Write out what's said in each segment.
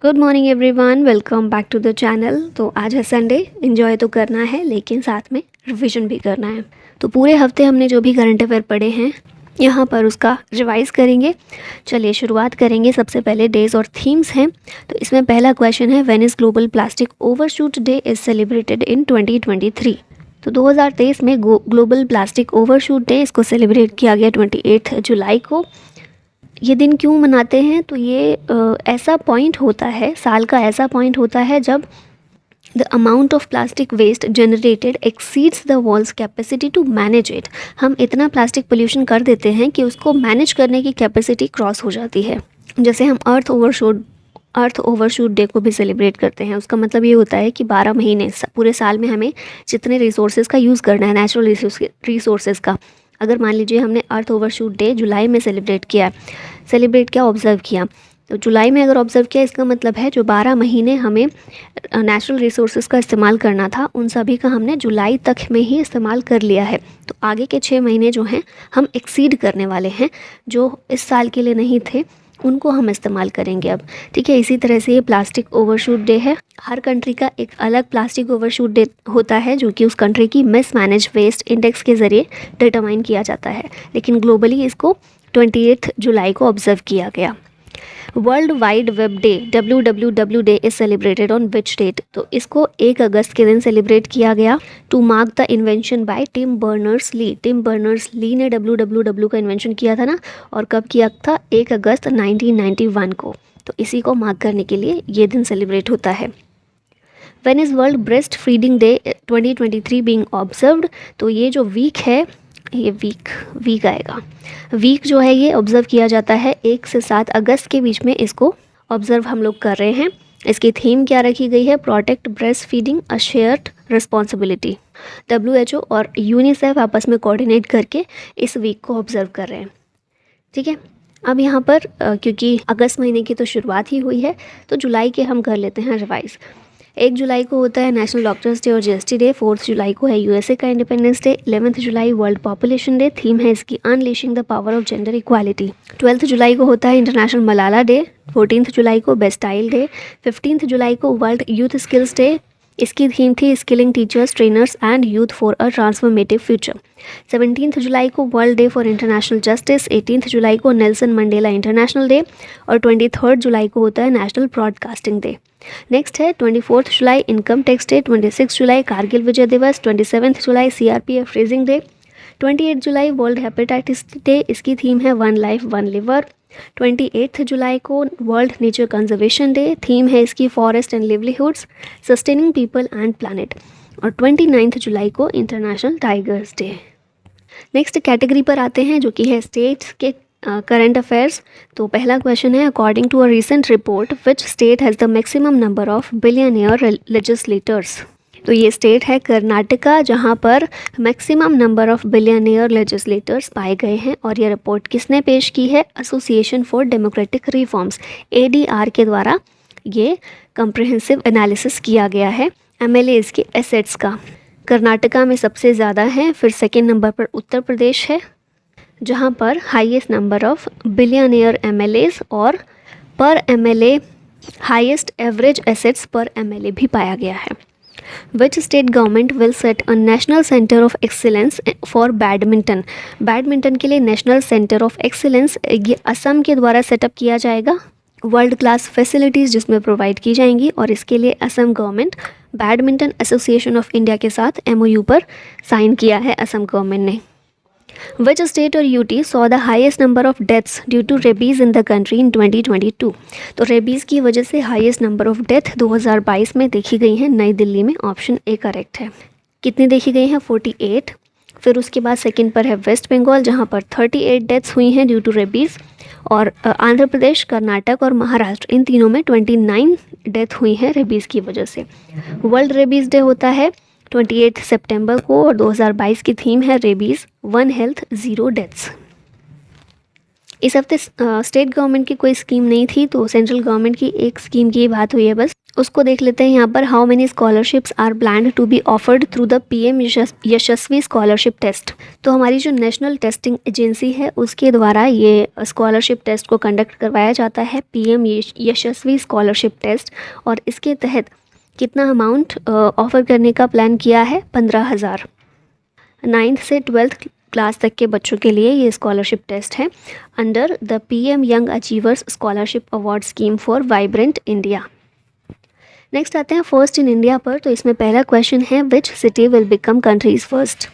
Good morning everyone, welcome back to the channel. तो आज है संडे, एंजॉय तो करना है लेकिन साथ में रिवीजन भी करना है। तो पूरे हफ्ते हमने जो भी करंट अफेयर पढ़े हैं यहाँ पर उसका रिवाइज करेंगे। चलिए शुरुआत करेंगे। सबसे पहले डेज और थीम्स हैं। तो इसमें पहला क्वेश्चन है, when is global plastic overshoot day is celebrated in 2023। तो 2023 में ग्लोबल प्लास्टिक ओवरशूट डे इसको सेलिब्रेट किया गया 28 जुलाई को। ये दिन क्यों मनाते हैं? तो ये ऐसा पॉइंट होता है, साल का ऐसा पॉइंट होता है जब the amount of plastic waste generated exceeds the world's capacity to manage it. हम इतना प्लास्टिक पोल्यूशन कर देते हैं कि उसको मैनेज करने की कैपेसिटी क्रॉस हो जाती है। जैसे हम अर्थ ओवरशूट डे को भी सेलिब्रेट करते हैं। उसका मतलब ये होता है कि 12 महीने पूरे साल में हमें जितने रिसोर्सेज का यूज़ करना है, नेचुरल रिसोर्सेज का, अगर मान लीजिए हमने अर्थ ओवरशूट डे जुलाई में सेलिब्रेट किया, ऑब्ज़र्व किया, तो जुलाई में अगर ऑब्ज़र्व किया, इसका मतलब है जो 12 महीने हमें नेचुरल रिसोर्सेज का इस्तेमाल करना था, उन सभी का हमने जुलाई तक में ही इस्तेमाल कर लिया है। तो आगे के 6 महीने जो हैं हम एक्सीड करने वाले हैं, जो इस साल के लिए नहीं थे उनको हम इस्तेमाल करेंगे अब। ठीक है, इसी तरह से ये प्लास्टिक ओवरशूट डे है। हर कंट्री का एक अलग प्लास्टिक ओवरशूट डे होता है जो कि उस कंट्री की मिसमैनेज वेस्ट इंडेक्स के ज़रिए डिटरमाइन किया जाता है, लेकिन ग्लोबली इसको 28 जुलाई को ऑब्जर्व किया गया। World wide web day WWW day is celebrated on which date? तो इसको 1 अगस्त के दिन सेलिब्रेट किया गया to mark the invention by Tim Berners Lee. Tim Berners Lee ने WWW का इन्वेंशन किया था ना, और कब किया था? 1 अगस्त 1991 को। तो इसी को मार्क करने के लिए ये दिन सेलिब्रेट होता है। When is world breast feeding day 2023 being observed? तो ये जो वीक है, ये वीक आएगा। वीक जो है ये ऑब्ज़र्व किया जाता है 1 से 7 अगस्त के बीच में, इसको ऑब्ज़र्व हम लोग कर रहे हैं। इसकी थीम क्या रखी गई है? Protect breast feeding a shared responsibility. WHO और यूनिसेफ आपस में कोऑर्डिनेट करके इस वीक को ऑब्ज़र्व कर रहे हैं। ठीक है, अब यहाँ पर क्योंकि अगस्त महीने की तो शुरुआत ही हुई है, तो जुलाई के हम कर लेते हैं रिवाइज। 1 जुलाई को होता है नेशनल डॉक्टर्स डे और GST डे। 4 जुलाई को है USA का इंडिपेंडेंस डे। 11 जुलाई वर्ल्ड पॉपुलेशन डे, थीम है इसकी unleashing the power of gender equality. 12 जुलाई को होता है इंटरनेशनल मलाला डे। 14 जुलाई को बेस्टाइल डे। 15 जुलाई को वर्ल्ड यूथ स्किल्स डे, इसकी थीम थी skilling teachers, trainers and youth for a transformative future. 17 जुलाई को world day for international justice. 18 जुलाई को नेल्सन मंडेला इंटरनेशनल डे और 23 जुलाई को होता है नेशनल ब्रॉडकास्टिंग डे। नेक्स्ट है 24 जुलाई इनकम टैक्स डे। 26 जुलाई कारगिल विजय दिवस। 27 जुलाई CRPF रेजिंग डे। 28 जुलाई वर्ल्ड हेपेटाइटिस डे, इसकी थीम है वन लाइफ वन लिवर। 28 जुलाई को world nature conservation day, theme है इसकी forest and livelihoods, sustaining people and planet. और 29 जुलाई को international tigers day. Next category पर आते हैं जो कि है स्टेट्स के करंट अफेयर्स। तो पहला क्वेश्चन है, according to a recent report which state has the maximum number of billionaire legislators? तो ये स्टेट है कर्नाटका, जहाँ पर maximum number of billionaire legislators पाए गए हैं। और ये रिपोर्ट किसने पेश की है? Association for democratic reforms ADR के द्वारा ये कंप्रिहेंसिव एनालिसिस किया गया है MLAs के एसेट्स का। कर्नाटका में सबसे ज़्यादा है, फिर सेकेंड नंबर पर उत्तर प्रदेश है, जहाँ पर highest number of billionaire MLAs और पर MLA हाईएस्ट एवरेज एसेट्स पर MLA भी पाया गया है। Which state government will set a national center of excellence for badminton? Badminton के लिए नेशनल सेंटर ऑफ एक्सीलेंस ये असम के द्वारा सेटअप किया जाएगा। वर्ल्ड क्लास फैसिलिटीज़ जिसमें प्रोवाइड की जाएंगी, और इसके लिए Assam government badminton association of India के साथ MOU पर साइन किया है असम गवर्नमेंट ने। Which state or UT saw the highest number of deaths due to rabies in the country in 2022? तो रेबीज़ की वजह से हाईएस्ट नंबर ऑफ डेथ 2022 में देखी गई है नई दिल्ली में। ऑप्शन A करेक्ट है। कितनी देखी गई हैं? 48। फिर उसके बाद सेकंड पर है वेस्ट बंगाल, जहां पर 38 डेथ्स हुई हैं ड्यू टू रेबीज़। और आंध्र प्रदेश, कर्नाटक और महाराष्ट्र, इन तीनों में 29 डेथ हुई हैं रेबीज़ की वजह से। वर्ल्ड रेबीज़ डे होता है 28 सितंबर को, और 2022 की थीम है rabies, one health zero deaths. इस हफ्ते स्टेट गवर्नमेंट की कोई स्कीम नहीं थी, तो सेंट्रल गवर्नमेंट की एक स्कीम की बात हुई है बस। उसको देख लेते हैं यहाँ पर। How many scholarships are planned to be offered through the PM Yasasvi scholarship test. तो हमारी जो नेशनल टेस्टिंग एजेंसी है उसके द्वारा ये स्कॉलरशिप टेस्ट को कंडक्ट करवाया जाता है, पीएम यशस्वी स्कॉलरशिप टेस्ट। और इसके तहत कितना अमाउंट ऑफ़र करने का प्लान किया है? 15,000। 9th से 12th क्लास तक के बच्चों के लिए ये स्कॉलरशिप टेस्ट है under the PM young achievers scholarship award scheme for vibrant India. Next आते हैं फर्स्ट इन इंडिया पर। तो इसमें पहला क्वेश्चन है, which city will become countries first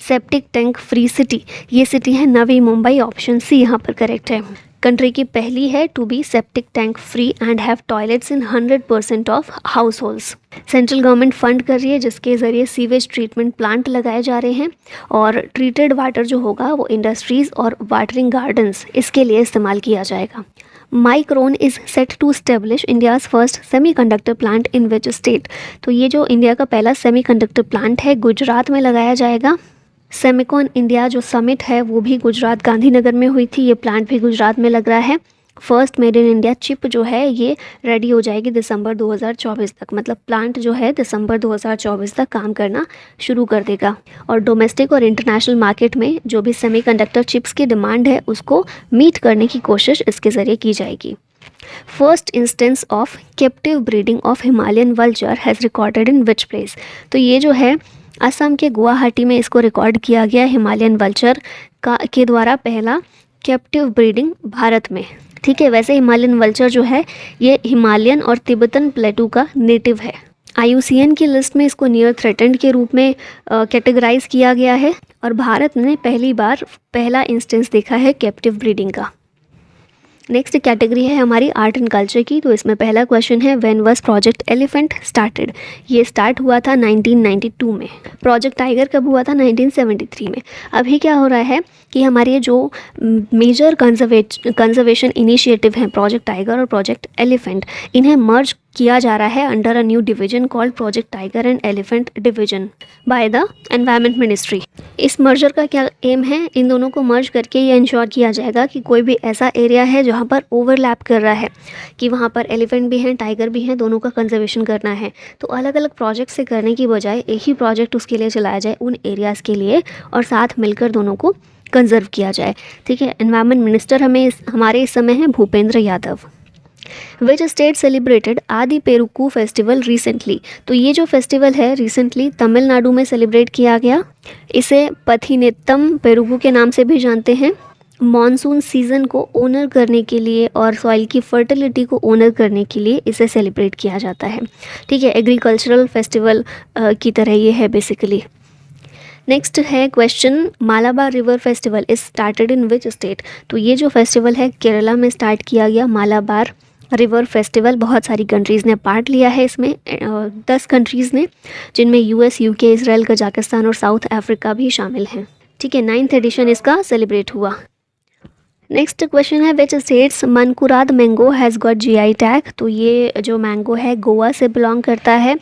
septic tank free city. ये सिटी है नवी मुंबई, ऑप्शन सी यहाँ पर करेक्ट है। कंट्री की पहली है to be septic tank free and have toilets in 100% of households. Central government fund कर रही है जिसके ज़रिए सीवेज ट्रीटमेंट प्लांट लगाए जा रहे हैं और ट्रीटेड वाटर जो होगा वो इंडस्ट्रीज़ और वाटरिंग गार्डन्स इसके लिए इस्तेमाल किया जाएगा। Micron is set to establish India's first semiconductor plant in which state. तो ये जो इंडिया का पहला सेमीकंडक्टर प्लांट है गुजरात में लगाया जाएगा। सेमिकॉन इंडिया जो समिट है वो भी गुजरात गांधीनगर में हुई थी, ये प्लांट भी गुजरात में लग रहा है। First made in India chip जो है ये रेडी हो जाएगी दिसंबर 2024 तक, मतलब प्लांट जो है दिसंबर 2024 तक काम करना शुरू कर देगा। और डोमेस्टिक और इंटरनेशनल मार्केट में जो भी सेमीकंडक्टर चिप्स की डिमांड है उसको मीट करने की कोशिश इसके ज़रिए की जाएगी। First instance of captive breeding of Himalayan vulture has recorded in which place. तो ये जो है असम के गुवाहाटी में इसको रिकॉर्ड किया गया हिमालयन वल्चर के द्वारा पहला कैप्टिव ब्रीडिंग भारत में। ठीक है, वैसे हिमालयन वल्चर जो है ये हिमालयन और तिब्बतन प्लेटू का नेटिव है। IUCN की लिस्ट में इसको नियर थ्रेटेंड के रूप में कैटेगराइज किया गया है और भारत ने पहली बार पहला इंस्टेंस देखा है कैप्टिव ब्रीडिंग का। नेक्स्ट कैटेगरी है हमारी आर्ट एंड कल्चर की। तो इसमें पहला क्वेश्चन है, when was project elephant started. ये स्टार्ट हुआ था 1992 में। प्रोजेक्ट टाइगर कब हुआ था? 1973 में। अभी क्या हो रहा है कि हमारे जो मेजर कंजर्वेशन इनिशिएटिव हैं प्रोजेक्ट टाइगर और प्रोजेक्ट एलिफेंट, इन्हें मर्ज किया जा रहा है under a new division called project tiger and elephant division by the environment ministry. इस मर्जर का क्या एम है? इन दोनों को मर्ज करके ये इंश्योर किया जाएगा कि कोई भी ऐसा एरिया है जहाँ पर ओवरलैप कर रहा है कि वहाँ पर एलिफेंट भी हैं, टाइगर भी हैं, दोनों का कंजर्वेशन करना है। तो अलग अलग प्रोजेक्ट से करने की बजाय एक ही प्रोजेक्ट उसके लिए चलाया जाए उन एरियाज़ के लिए और साथ मिलकर दोनों को कंजर्व किया जाए। ठीक है, एनवायरनमेंट मिनिस्टर हमारे इस समय हैं Bhupendra Yadav. Which state celebrated आदि पेरुकू फेस्टिवल रिसेंटली। तो ये जो फेस्टिवल है रिसेंटली तमिलनाडु में सेलिब्रेट किया गया। इसे पथिनेत्तम पेरुकू के नाम से भी जानते हैं। मॉनसून सीज़न को ओनर करने के लिए और सॉइल की फर्टिलिटी को ओनर करने के लिए इसे सेलिब्रेट किया जाता है। ठीक है, एग्रीकल्चरल फेस्टिवल की तरह ये है बेसिकली। नेक्स्ट है question, Malabar river festival is started in which state. तो ये जो फेस्टिवल है केरला में स्टार्ट किया गया, मालाबार रिवर फेस्टिवल। बहुत सारी कंट्रीज़ ने पार्ट लिया है इसमें, 10 कंट्रीज़ ने, जिनमें US, UK, इजराइल, कजाकिस्तान और साउथ अफ्रीका भी शामिल हैं। ठीक है, 9th एडिशन इसका सेलिब्रेट हुआ। नेक्स्ट क्वेश्चन है, which states Mankurad mango has got GI tag. तो ये जो मैंगो है गोवा से बिलोंग करता है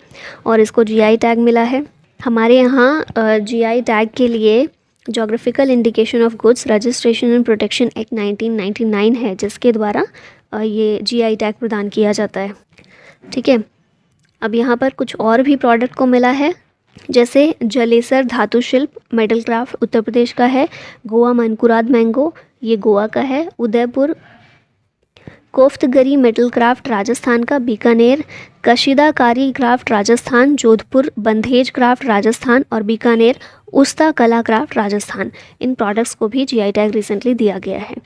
और इसको GI टैग मिला है। हमारे यहाँ GI टैग के लिए geographical indication of goods registration and protection act 1999 है जिसके द्वारा ये GI टैग प्रदान किया जाता है। ठीक है, अब यहाँ पर कुछ और भी प्रोडक्ट को मिला है, जैसे जलेसर धातु शिल्प मेटल क्राफ्ट उत्तर प्रदेश का है। गोवा मनकुराद मैंगो ये गोवा का है। उदयपुर कोफ्तगरी मेटल क्राफ्ट राजस्थान का। बीकानेर कशीदाकारी क्राफ्ट राजस्थान। जोधपुर बंधेज क्राफ्ट राजस्थान और बीकानेर उस्ता कला क्राफ्ट राजस्थान। इन प्रोडक्ट्स को भी GI टैग रिसेंटली दिया गया है।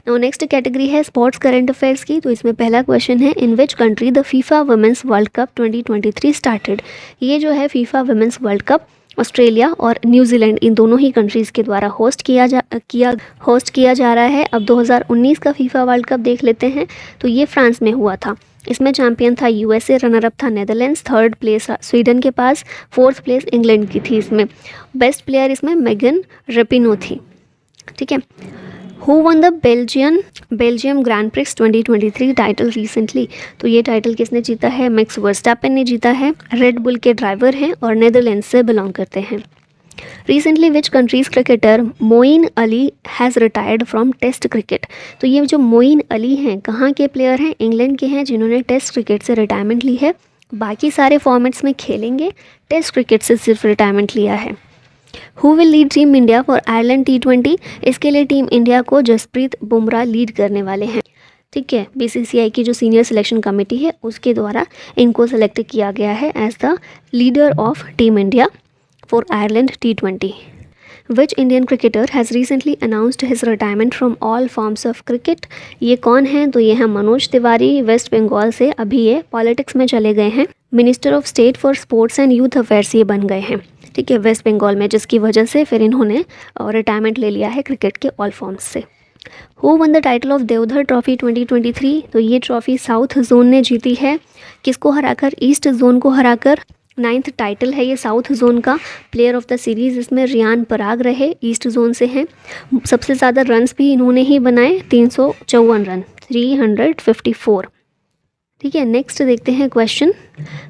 नाउ नेक्स्ट कैटेगरी है स्पोर्ट्स करंट अफेयर्स की। तो इसमें पहला क्वेश्चन है, in which country the FIFA women's world cup 2023 started. ये जो है FIFA women's world cup Australia और न्यूजीलैंड इन दोनों ही कंट्रीज़ के द्वारा होस्ट किया जा रहा है। अब 2019 का फीफा वर्ल्ड कप देख लेते हैं। तो ये फ्रांस में हुआ था। इसमें चैंपियन था USA, रनर अप था नेदरलैंड्स, 3rd प्लेस स्वीडन के पास, 4th प्लेस इंग्लैंड की थी। इसमें बेस्ट प्लेयर इसमें मेगन रेपिनो थी। ठीक है, who won the Belgium grand prix 2023 title recently. तो ये टाइटल किसने जीता है? मैक्स वर्स्टैपेन ने जीता है। रेड बुल के ड्राइवर हैं और नेदरलैंड से बिलोंग करते हैं। Recently which country's cricketer Moeen Ali has retired from test cricket. तो ये जो मोइन अली हैं कहाँ के प्लेयर हैं, इंग्लैंड के हैं जिन्होंने टेस्ट क्रिकेट से रिटायरमेंट ली है। बाकी सारे फॉर्मेट्स में खेलेंगे, टेस्ट क्रिकेट से सिर्फ रिटायरमेंट लिया है। Who will lead team India for Ireland T20। इसके लिए टीम इंडिया को जसप्रीत बुमराह लीड करने वाले हैं। ठीक है, BCCI की जो सीनियर सिलेक्शन कमेटी है उसके द्वारा इनको सेलेक्ट किया गया है as the leader of team India for Ireland T20। Which Indian cricketer has recently announced his retirement from all forms of cricket. ये कौन है, तो ये हैं मनोज तिवारी, वेस्ट बंगाल से। अभी ये पॉलिटिक्स में चले गए हैं, minister of state for sports and youth affairs ये बन गए हैं। ठीक है, वेस्ट बंगाल में, जिसकी वजह से फिर इन्होंने रिटायरमेंट ले लिया है क्रिकेट के ऑल फॉर्म्स से। Who won the title of Deodhar trophy 2023। तो ये ट्रॉफी साउथ जोन ने जीती है। किसको हराकर, ईस्ट जोन को हराकर। 9th टाइटल है ये साउथ जोन का। प्लेयर ऑफ द सीरीज़ इसमें रियान पराग रहे, ईस्ट जोन से हैं। सबसे ज़्यादा रन्स भी इन्होंने ही बनाए, 354 रन, 354। ठीक है, नेक्स्ट देखते हैं question.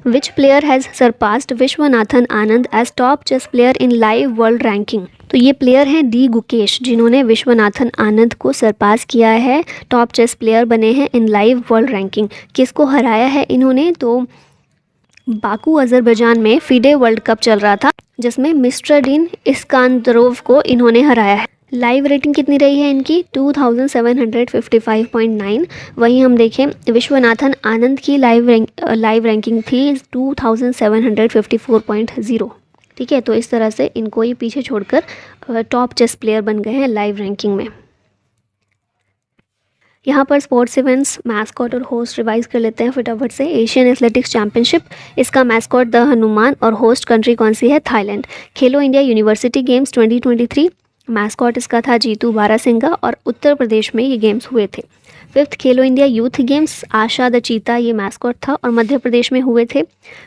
Which player has surpassed Viswanathan Anand as top chess player in live world ranking. तो ये प्लेयर हैं डी गुकेश, जिन्होंने विश्वनाथन आनंद को सरपास किया है, टॉप चेस प्लेयर बने हैं इन लाइव वर्ल्ड रैंकिंग। किसको हराया है इन्होंने, तो बाकू अजरबैजान में फीडे वर्ल्ड कप चल रहा था जिसमें मिस्टरडीन इस्कांदरोव को इन्होंने हराया है। लाइव रेटिंग कितनी रही है इनकी, 2755.9। वहीं हम देखें विश्वनाथन आनंद की लाइव रैंकिंग थी 2754.0। ठीक है, तो इस तरह से इनको ही पीछे छोड़कर टॉप चेस प्लेयर बन गए हैं लाइव रैंकिंग में। यहाँ पर स्पोर्ट्स इवेंट्स, मैस्कॉट और होस्ट रिवाइज कर लेते हैं फटाफट से। एशियन एथलेटिक्स चैंपियनशिप, इसका मैस्कॉट द हनुमान और होस्ट कंट्री कौन सी है, थाईलैंड। खेलो इंडिया यूनिवर्सिटी गेम्स 2023, मैस्कॉट इसका था जीतू बारासिंगा और उत्तर प्रदेश में ये गेम्स हुए थे। 5th Khelo India youth games, Asha the चीता ये मैस्कॉट था और मध्य प्रदेश में हुए थे।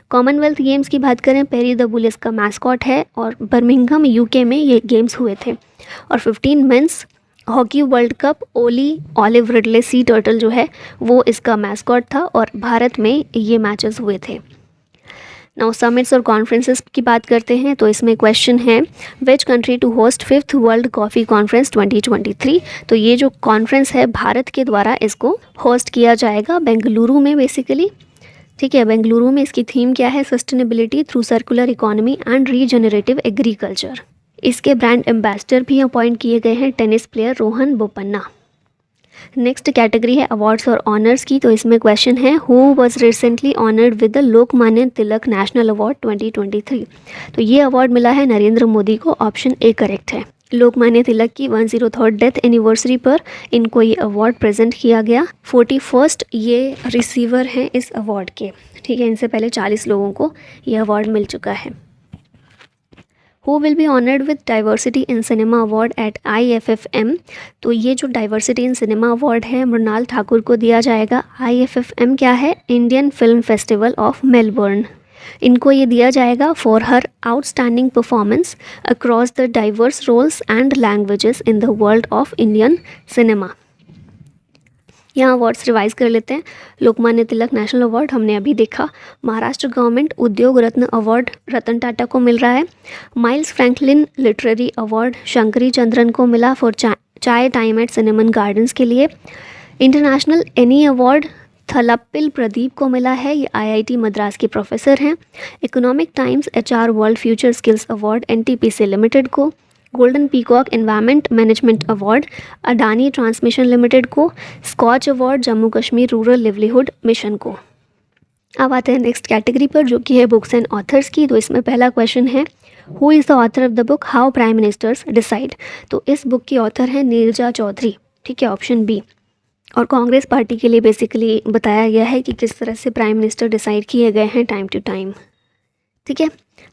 कॉमनवेल्थ गेम्स की बात करें, पेरी द बुल इसका मैस्कॉट है और बर्मिंघम UK में ये गेम्स हुए थे। और 15 मेंस हॉकी वर्ल्ड कप, ओली ऑलिव रिडले सी टर्टल जो है वो इसका मैस्कॉट था और भारत में ये मैचेस हुए थे। नाउ समिट्स और कॉन्फ्रेंसेस की बात करते हैं, तो इसमें क्वेश्चन है which country to host 5th world coffee conference 2023। तो ये जो कॉन्फ्रेंस है भारत के द्वारा इसको होस्ट किया जाएगा बेंगलुरु में बेसिकली। ठीक है, बेंगलुरु में इसकी थीम क्या है, sustainability through circular economy and regenerative agriculture. इसके ब्रांड एम्बेसडर भी अपॉइंट किए गए हैं tennis player Rohan Bopanna. Next category है अवार्ड्स और ऑनर्स की, तो इसमें क्वेश्चन है who was recently honoured with the Lokmanya Tilak national award 2023। तो ये अवार्ड मिला है नरेंद्र मोदी को, ऑप्शन ए करेक्ट है। लोकमान्य तिलक की 103rd डेथ एनिवर्सरी पर इनको ये अवार्ड प्रेजेंट किया गया। 41st ये रिसीवर हैं इस अवार्ड के। ठीक है, इनसे पहले 40 लोगों को ये अवार्ड मिल चुका है। Who will be honoured with diversity in cinema award eight IFFM। तो ये जो डाइवर्सिटी इन सिनेमा अवार्ड है मृणाल ठाकुर को दिया जाएगा। IFFM क्या है, Indian film festival of Melbourne. इनको ये दिया जाएगा for her outstanding performance across the diverse roles and languages in the world of Indian cinema. यहाँ अवार्ड्स रिवाइज कर लेते हैं। लोकमान्य तिलक नेशनल अवार्ड हमने अभी देखा। महाराष्ट्र गवर्नमेंट उद्योग रत्न अवार्ड रतन टाटा को मिल रहा है। Miles Franklin literary award Shankari Chandran को मिला फॉर चाय टाइम एट सिनेमन गार्डन्स के लिए। International Eni award Thalappil Pradeep को मिला है, ये IIT मद्रास के प्रोफेसर हैं। Economic times HR world future skills award NTPC limited को। Golden peacock environment management award Adani transmission limited को। Skoch award Jammu Kashmir rural livelihood mission को। अब आते हैं नेक्स्ट कैटेगरी पर जो कि है बुक्स एंड ऑथर्स की। तो इसमें पहला क्वेश्चन है who is the author of the book how prime ministers decide. तो इस बुक की ऑथर है नीरजा चौधरी। ठीक है, ऑप्शन बी। और कांग्रेस पार्टी के लिए बेसिकली बताया गया है कि किस तरह से प्राइम मिनिस्टर डिसाइड किए गए हैं टाइम टू टाइम। ठीक है,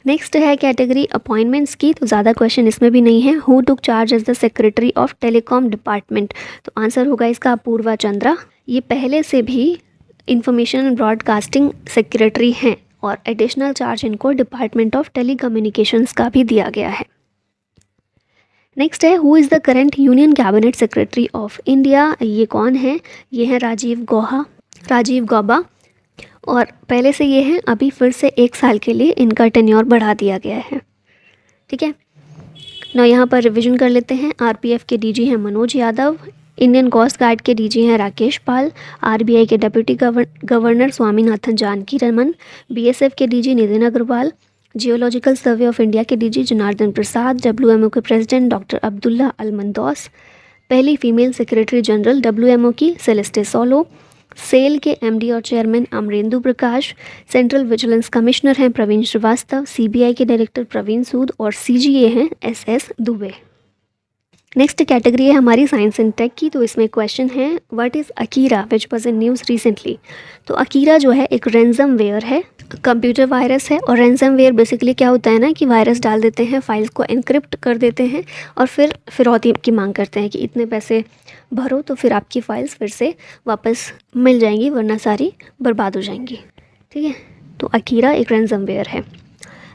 नेक्स्ट है कैटेगरी अपॉइंटमेंट्स की। तो ज़्यादा क्वेश्चन इसमें भी नहीं है। Who took charge as the secretary of telecom department. तो आंसर होगा इसका अपूर्वा चंद्रा। ये पहले से भी इंफॉर्मेशन एंड ब्रॉडकास्टिंग सेक्रेटरी हैं और एडिशनल चार्ज इनको डिपार्टमेंट ऑफ टेलीकम्युनिकेशंस का भी दिया गया है। नेक्स्ट है who is the current union cabinet secretary of India. ये कौन है, ये है राजीव गौबा और पहले से ये हैं, अभी फिर से 1 साल के लिए इनका टेन्योर बढ़ा दिया गया है। ठीक है, ना यहाँ पर रिवीजन कर लेते हैं। आरपीएफ के डीजी हैं Manoj Yadav, Indian coast guard के डीजी हैं राकेश पाल, आरबीआई के deputy governor Swaminathan Janaki Raman, BSF के DG Nitin Agarwal, geological survey of India के डीजी जनार्दन प्रसाद, डब्ल्यूएमओ के president doctor Abdulla Al Mandous, पहली फीमेल सेक्रेटरी जनरल डब्ल्यूएमओ की सेलेस्टे सोलो, सेल के एमडी और chairman Amarendu Prakash, central vigilance commissioner हैं प्रवीण श्रीवास्तव, सीबीआई के डायरेक्टर प्रवीण सूद और सीजीए हैं एसएस दुबे। नेक्स्ट कैटेगरी है हमारी साइंस एंड टेक की। तो इसमें क्वेश्चन है what is Akira which was in news recently. तो अकीरा जो है एक रैंसमवेयर है, कंप्यूटर वायरस है। और रैंसमवेयर बेसिकली क्या होता है ना कि वायरस डाल देते हैं, फाइल्स को एनक्रिप्ट कर देते हैं और फिर फिरौती की मांग करते हैं कि इतने पैसे भरो तो फिर आपकी फाइल्स फिर से वापस मिल जाएंगी, वरना सारी बर्बाद हो जाएंगी। ठीक है, तो अकीरा एक रैंसमवेयर है।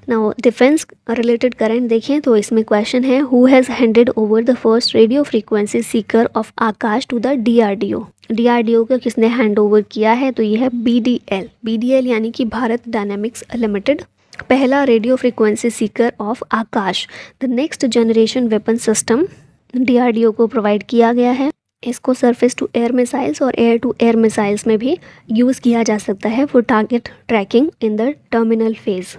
नाउ डिफेंस रिलेटेड करंट देखें तो इसमें क्वेश्चन है who has handed over the first radio frequency seeker of Akash to the DRDO. DRDO को किसने हैंड ओवर किया है, तो ये है बीडीएल यानी कि भारत डायनामिक्स लिमिटेड। पहला radio frequency seeker of Akash the next generation weapon system DRDO को प्रोवाइड किया गया है। इसको सरफेस टू एयर मिसाइल्स और एयर टू एयर मिसाइल्स में भी यूज़ किया जा सकता है for target tracking in the terminal phase.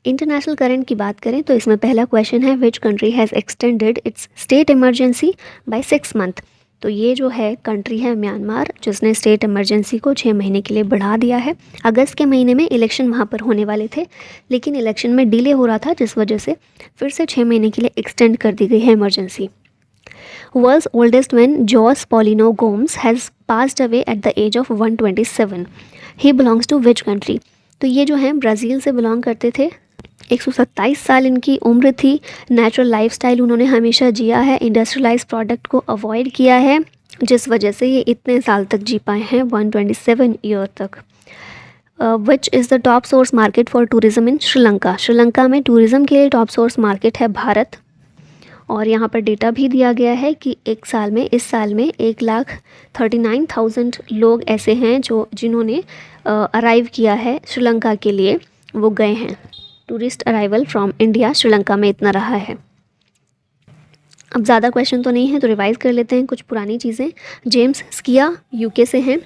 International current की बात करें तो इसमें पहला क्वेश्चन है which country has extended its state emergency by 6 month. तो ये जो है कंट्री है म्यांमार, जिसने स्टेट इमरजेंसी को 6 महीने के लिए बढ़ा दिया है। अगस्त के महीने में इलेक्शन वहाँ पर होने वाले थे, लेकिन इलेक्शन में डिले हो रहा था, जिस वजह से फिर से 6 महीने के लिए एक्सटेंड कर दी गई है emergency. World's oldest man Jose Paulino Gomes has passed away at the age of 127। He belongs to which country. तो ये जो है ब्राज़ील से बिलोंग करते थे। 127 साल इनकी उम्र थी। नेचुरल लाइफस्टाइल उन्होंने हमेशा जिया है, इंडस्ट्रियलाइज प्रोडक्ट को अवॉइड किया है, जिस वजह से ये इतने साल तक जी पाए हैं, 127 ईयर तक। Which is the top source market for tourism in Sri Lanka. Sri Lanka में टूरिज़्म के लिए टॉप सोर्स मार्केट है भारत। और यहाँ पर डेटा भी दिया गया है कि इस साल में 1,39,000 लोग ऐसे हैं जिन्होंने अराइव किया है श्रीलंका के लिए, वो गए हैं। Tourist arrival from India Sri Lanka में इतना रहा है। अब ज़्यादा क्वेश्चन तो नहीं है तो रिवाइज कर लेते हैं कुछ पुरानी चीज़ें। जेम्स स्किया यूके से हैं,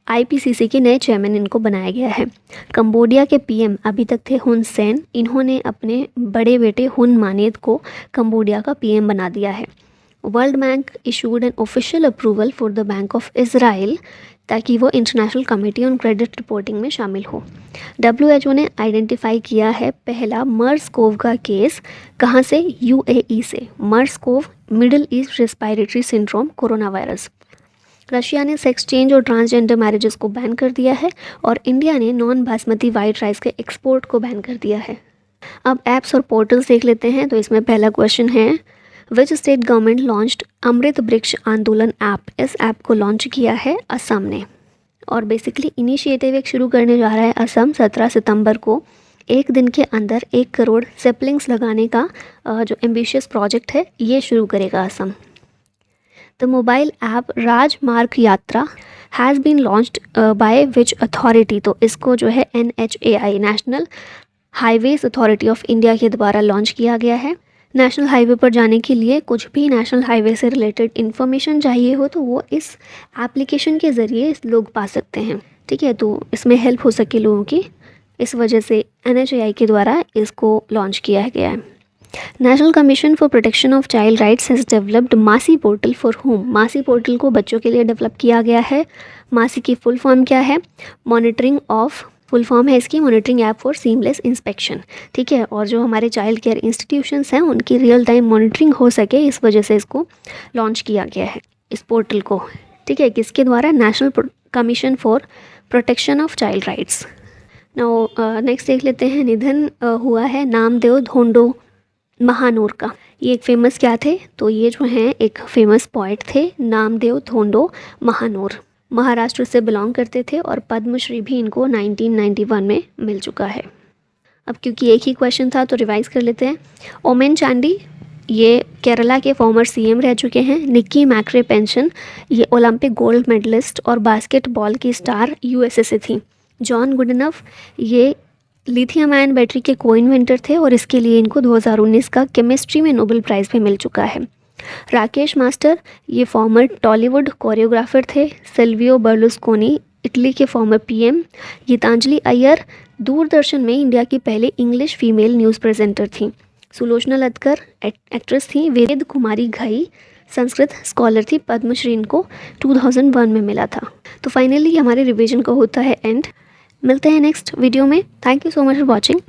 आईपीसीसी के नए चेयरमैन इनको बनाया गया है। कंबोडिया के पीएम अभी तक थे हुन सेन, इन्होंने अपने बड़े बेटे हुन मानेत को कंबोडिया का पीएम बना दिया है। World bank issued an official approval for the bank of Israel ताकि वो international committee on credit reporting में शामिल हो। WHO ने आइडेंटिफाई किया है पहला मर्स कोव का केस, कहाँ से, यूएई से। MERS CoV middle east respiratory syndrome corona virus. Russia ने सेक्स चेंज और ट्रांसजेंडर मैरिजेस को बैन कर दिया है और इंडिया ने नॉन बासमती वाइट राइस के एक्सपोर्ट को बैन कर दिया है। अब ऐप्स और पोर्टल्स देख लेते हैं। तो इसमें पहला क्वेश्चन है विच स्टेट गवर्नमेंट लॉन्च्ड अमृत वृक्ष आंदोलन ऐप। इस ऐप को लॉन्च किया है असम ने और बेसिकली इनिशिएटिव एक शुरू करने जा रहा है असम। 17 सितंबर को एक दिन के अंदर 1 करोड़ सेपलिंग्स लगाने का जो एम्बिशियस प्रोजेक्ट है ये शुरू करेगा Assam. The mobile app Rajmarg Yatra has been launched by which authority. तो इसको जो है NHAI national highways authority of India के द्वारा लॉन्च किया गया है। नेशनल हाईवे पर जाने के लिए कुछ भी नेशनल हाईवे से रिलेटेड इन्फॉर्मेशन चाहिए हो तो वो इस एप्लीकेशन के ज़रिए लोग पा सकते हैं। ठीक है, तो इसमें हेल्प हो सके लोगों की, इस वजह से NHAI के द्वारा इसको लॉन्च किया गया है। National commission for protection of child rights has developed मासी पोर्टल फॉर होम। मासी पोर्टल को बच्चों के लिए डेवलप किया गया है। मासी की फुल फॉर्म क्या है, मॉनिटरिंग ऑफ, फुल फॉर्म है इसकी monitoring app for seamless inspection. ठीक है, और जो हमारे चाइल्ड केयर इंस्टीट्यूशंस हैं उनकी रियल टाइम मॉनिटरिंग हो सके, इस वजह से इसको लॉन्च किया गया है, इस पोर्टल को। ठीक है, किसके द्वारा, national commission for protection of child rights. Now next देख लेते हैं, निधन हुआ है नामदेव धोंडो महानूर का। ये एक फेमस क्या थे, तो ये जो हैं एक फेमस पोइट थे नामदेव धोंडो महानूर। महाराष्ट्र से बिलोंग करते थे और पद्मश्री भी इनको 1991 में मिल चुका है। अब क्योंकि एक ही क्वेश्चन था तो रिवाइज कर लेते हैं। ओमेन चांडी ये केरला के फॉर्मर CM रह चुके हैं। निक्की मैक्रे पेंशन ये ओलंपिक गोल्ड मेडलिस्ट और बास्केटबॉल की स्टार USA से थी। जॉन गुडनफ ये लिथियम आयन बैटरी के को इन्वेंटर थे और इसके लिए इनको 2019 का केमिस्ट्री में नोबेल प्राइज़ भी मिल चुका है। राकेश मास्टर ये फॉर्मर टॉलीवुड कोरियोग्राफर थे। सिल्वियो बर्लुस्कोनी इटली के फॉर्मर पीएम। गीतांजलि अय्यर दूरदर्शन में इंडिया की पहले इंग्लिश फीमेल न्यूज़ प्रेजेंटर थी। सुलोचना लत्कर एक्ट्रेस थी। वेद कुमारी घई संस्कृत स्कॉलर थी। पद्मश्री इनको 2001 में मिला था। तो फाइनली हमारे रिवीजन का होता है एंड। मिलते हैं नेक्स्ट वीडियो में। Thank you so much for watching.